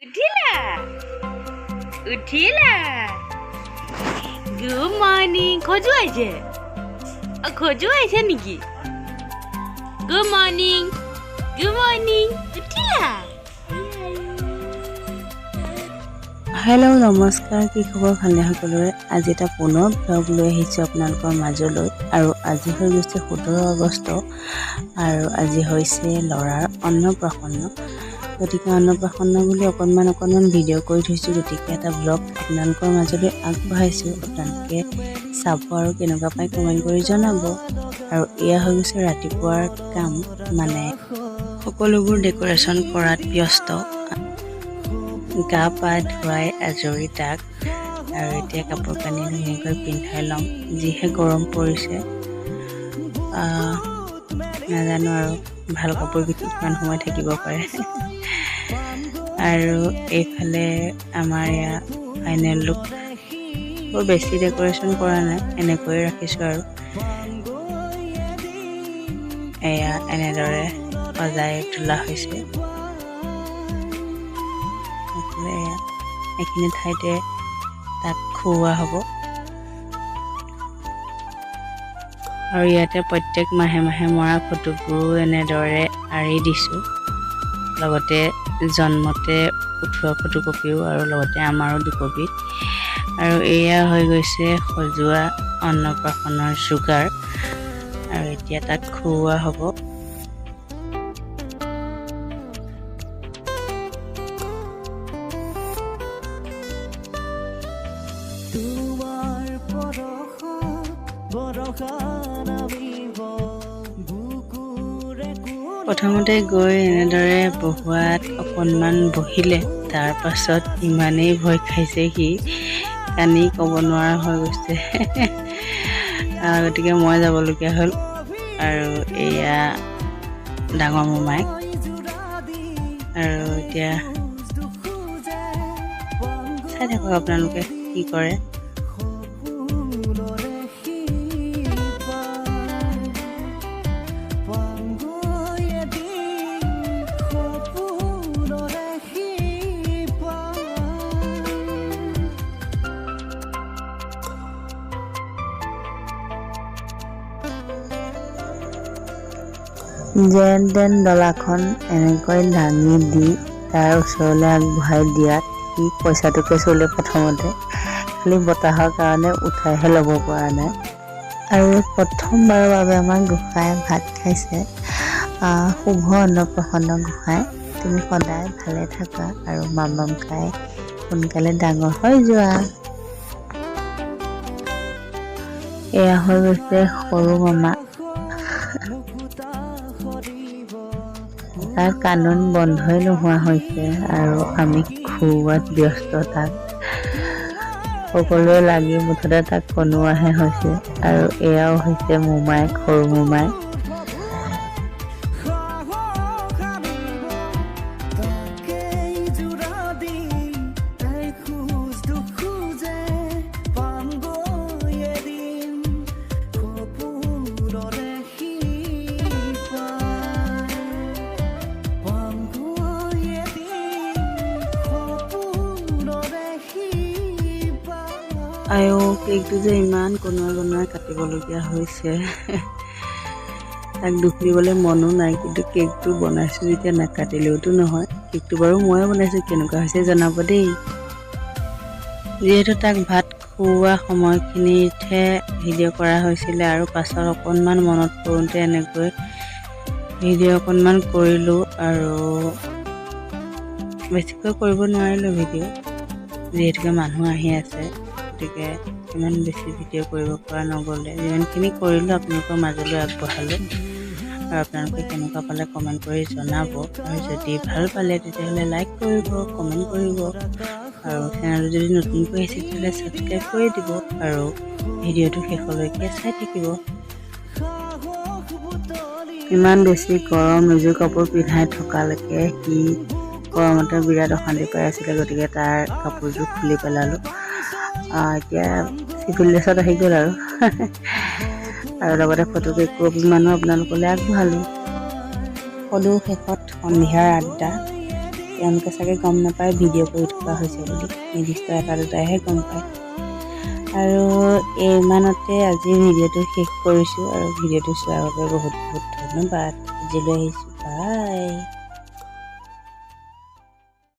উঠিলা উঠিলা good morning খোজুৱাইছে নেকি গুড মৰ্নিং উঠিলা হেল্ল' নমস্কাৰ কি খবৰ ভালে সকলোৰে আজি এটা পুনৰ ব্লগ লৈ আহিছোঁ আপোনালোকৰ মাজলৈ আৰু আজি হৈ গৈছে 17 আগষ্ট আৰু আজি হৈছে ল'ৰাৰ অন্নপ্ৰাশন গতিকে অন্নপ্ৰাশন বুলি অকণমান ভিডিঅ' কৰি থৈছোঁ গতিকে এটা ব্লগ আপোনালোকৰ মাজলৈ আগবঢ়াইছোঁ আপোনালোকে চাব আৰু কেনেকুৱা পাই কমেণ্ট কৰি জনাব আৰু এয়া হৈ গৈছে ৰাতিপুৱাৰ কাম মানে সকলোবোৰ ডেক'ৰেশ্যন কৰাত ব্যস্ত গা পা ধুৱাই আজৰি তাক আৰু এতিয়া কাপোৰ কানি ধুনীয়াকৈ পিন্ধাই ল'ম যিহে গৰম পৰিছে নাজানো আৰু ভাল কাপোৰ পিন্ধি কিমান সময় থাকিব পাৰে আৰু এইফালে আমাৰ এয়া ফাইনেল লুক বৰ বেছি ডেক'ৰেশ্যন কৰা নাই এনেকৈয়ে ৰাখিছোঁ আৰু এয়া এনেদৰে সজাই তোলা হৈছে এইখিনি ঠাইতে তাক খুওৱা হ'ব আৰু ইয়াতে প্ৰত্যেক মাহে মাহে মৰা ফটোবোৰো এনেদৰে আঁৰি দিছোঁ লগতে জন্মতে উঠোৱা ফটোকপিও আৰু লগতে আমাৰো দুকপি আৰু এয়া হৈ গৈছে সজোৱা অন্নপ্ৰাশনৰ যোগাৰ আৰু এতিয়া তাক খুওৱা হ'ব প্ৰথমতে গৈ এনেদৰে বহুৱাত অকণমান বহিলে তাৰ পাছত ইমানেই ভয় খাইছে সি কানি ক'ব নোৱাৰা হৈ গৈছে গতিকে মই যাবলগীয়া হ'ল আৰু এয়া ডাঙৰ মোমাই আৰু এতিয়া চাই থাকক আপোনালোকে কি কৰে যেন তেন ডলাখন এনেকৈ দাঙি দি তাৰ ওচৰলৈ আগবঢ়াই দিয়াত সি পইচাটোকে চলে প্ৰথমতে খালি বতাহৰ কাৰণে উঠাইহে ল'ব পৰা নাই আৰু প্ৰথমবাৰৰ বাবে আমাৰ গোসাঁই ভাত খাইছে শুভ অন্নপ্ৰাশন গোসাঁই তুমি সদায় ভালে থাকা আৰু মাম খাই সোনকালে ডাঙৰ হৈ যোৱা এয়া হৈ গৈছে সৰু মামা তাৰ কানুন বন্ধই নোহোৱা হৈছে আৰু আমি খুওৱাত ব্যস্ত তাক সকলোৱে লাগি মুঠতে তাক কনোৱাহে হৈছে আৰু এয়াও হৈছে মোমাইক সৰু মোমাই আয়ো কেকটো যে ইমান কোনোৱাই কাটিবলগীয়া হৈছে তাক দুখ দিবলৈ মনো নাই কিন্তু কেকটো বনাইছোঁ যেতিয়া নাকাটিলেওতো নহয় কেকটো বাৰু ময়ে বনাইছোঁ কেনেকুৱা হৈছে জনাব দেই যিহেতু তাক ভাত খুওৱা সময়খিনিতহে ভিডিঅ' কৰা হৈছিলে আৰু পাছত অকণমান মনত কৰোঁতে এনেকৈ ভিডিঅ' অকণমান কৰিলোঁ আৰু বেছিকৈ কৰিব নোৱাৰিলোঁ ভিডিঅ' যিহেতুকে মানুহ আহি আছে গতিকে ইমান বেছি ভিডিঅ' কৰিব পৰা নগ'লে যিমানখিনি কৰিলোঁ আপোনালোকৰ মাজলৈ আগবঢ়ালোঁ আৰু আপোনালোকে কেনেকুৱা পালে কমেণ্ট কৰি জনাব আৰু যদি ভাল পালে তেতিয়াহ'লে লাইক কৰিব কমেণ্ট কৰিব আৰু চেনেলটো যদি নতুনকৈ আহিছে তেতিয়াহ'লে ছাবস্ক্ৰাইব কৰি দিব আৰু ভিডিঅ'টো শেষলৈকে চাই থাকিব ইমান বেছি গৰম এযোৰ কাপোৰ পিন্ধাই থকালৈকে সি গৰমতে বিৰাট অশান্তি পাই আছিলে গতিকে তাৰ কাপোৰযোৰ খুলি পেলালোঁ এতিয়া চিভিল ড্ৰেছত আহি গ'ল আৰু লগতে ফটো কেইকপিমানো আপোনালোকলৈ আগবঢ়ালোঁ সকলো শেষত সন্ধিয়াৰ আড্ডা তেওঁলোকে চাগে গম নাপায় ভিডিঅ' কৰি থকা হৈছে বুলি, নিৰ্দিষ্ট এটা দুটাইহে গম পায়। আৰু ইমানতে আজি ভিডিঅ'টো শেষ কৰিছোঁ আৰু ভিডিঅ'টো চোৱাৰ বাবে বহুত বহুত ধন্যবাদ। আজিলৈ আহিছোঁ, বাই।